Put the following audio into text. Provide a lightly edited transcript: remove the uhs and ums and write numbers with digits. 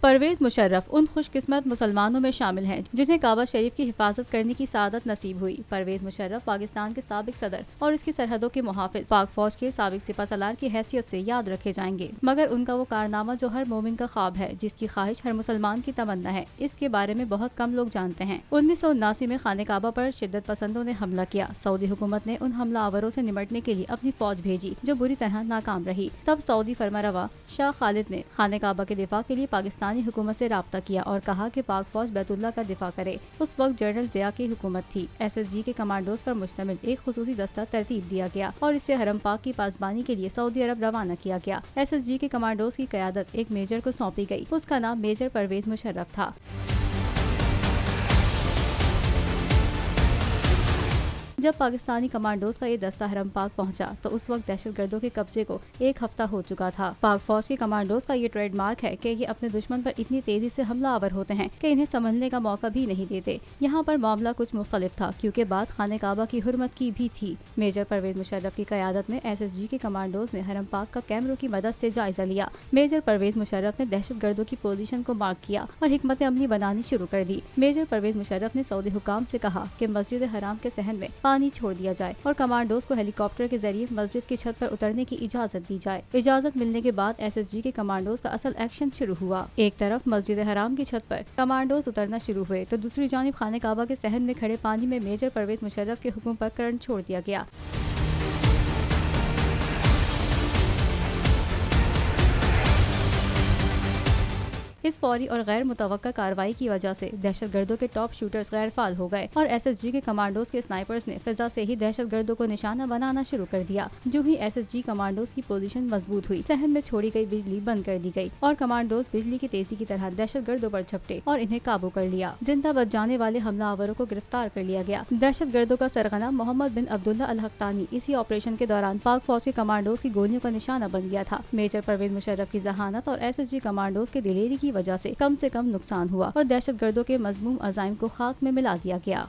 پرویز مشرف ان خوش قسمت مسلمانوں میں شامل ہیں جنہیں کعبہ شریف کی حفاظت کرنے کی سعادت نصیب ہوئی۔ پرویز مشرف پاکستان کے سابق صدر اور اس کی سرحدوں کے محافظ، پاک فوج کے سابق سپہ سالار کی حیثیت سے یاد رکھے جائیں گے، مگر ان کا وہ کارنامہ جو ہر مومن کا خواب ہے، جس کی خواہش ہر مسلمان کی تمنا ہے، اس کے بارے میں بہت کم لوگ جانتے ہیں۔ 1979 میں خانہ کعبہ پر شدت پسندوں نے حملہ کیا۔ سعودی حکومت نے ان حملہ آوروں سے نمٹنے کے لیے اپنی فوج بھیجی جو بری طرح ناکام رہی۔ تب سعودی فرمانروا شاہ خالد نے خانہ کعبہ کے دفاع کے لیے پاکستانی حکومت سے رابطہ کیا اور کہا کہ پاک فوج بیت اللہ کا دفاع کرے۔ اس وقت جنرل ضیاء کی حکومت تھی۔ SSG کے کمانڈوز پر مشتمل ایک خصوصی دستہ ترتیب دیا گیا اور اسے حرم پاک کی پاسبانی کے لیے سعودی عرب روانہ کیا گیا۔ SSG کے کمانڈوز کی قیادت ایک میجر کو سونپی گئی۔ اس کا نام میجر پرویز مشرف تھا۔ جب پاکستانی کمانڈوز کا یہ دستہ حرم پاک پہنچا تو اس وقت دہشت گردوں کے قبضے کو ایک ہفتہ ہو چکا تھا۔ پاک فوج کے کمانڈوز کا یہ ٹریڈ مارک ہے کہ یہ اپنے دشمن پر اتنی تیزی سے حملہ آور ہوتے ہیں کہ انہیں سنبھلنے کا موقع بھی نہیں دیتے۔ یہاں پر معاملہ کچھ مختلف تھا کیونکہ بات خانہ کعبہ کی حرمت کی بھی تھی۔ میجر پرویز مشرف کی قیادت میں SSG کے کمانڈوز نے حرم پاک کا کیمروں کی مدد سے جائزہ لیا۔ میجر پرویز مشرف نے دہشت گردوں کی پوزیشن کو مارک کیا اور حکمت عملی بنانی شروع کر دی۔ میجر پرویز مشرف نے سعودی حکام سے کہا کہ مسجد حرام کے صحن میں پانی چھوڑ دیا جائے اور کمانڈوز کو ہیلی کاپٹر کے ذریعے مسجد کی چھت پر اترنے کی اجازت دی جائے۔ اجازت ملنے کے بعد SSG کے کمانڈوز کا اصل ایکشن شروع ہوا۔ ایک طرف مسجد حرام کی چھت پر کمانڈوز اترنا شروع ہوئے تو دوسری جانب خانہ کعبہ کے صحن میں کھڑے پانی میں میجر پرویز مشرف کے حکم پر کرنٹ چھوڑ دیا گیا۔ اس فوری اور غیر متوقع کارروائی کی وجہ سے دہشت گردوں کے ٹاپ شوٹرز غیر فعال ہو گئے اور SSG کے کمانڈوز کے سنائپرز نے فضا سے ہی دہشت گردوں کو نشانہ بنانا شروع کر دیا۔ جو ہی SSG کمانڈوز کی پوزیشن مضبوط ہوئی، صحن میں چھوڑی گئی بجلی بند کر دی گئی اور کمانڈوز بجلی کی تیزی کی طرح دہشت گردوں پر جھپٹے اور انہیں قابو کر لیا۔ زندہ بچ جانے والے حملہ آوروں کو گرفتار کر لیا گیا۔ دہشت گردوں کا سرغنہ محمد بن عبداللہ الحقانی اسی آپریشن کے دوران پاک فوج کے کمانڈوز کی گولیوں کا نشانہ بن گیا تھا۔ میجر پرویز مشرف کی ذہانت اور SSG کمانڈوز کے دلیری کی وجہ سے کم نقصان ہوا اور دہشت گردوں کے مذموم عزائم کو خاک میں ملا دیا گیا۔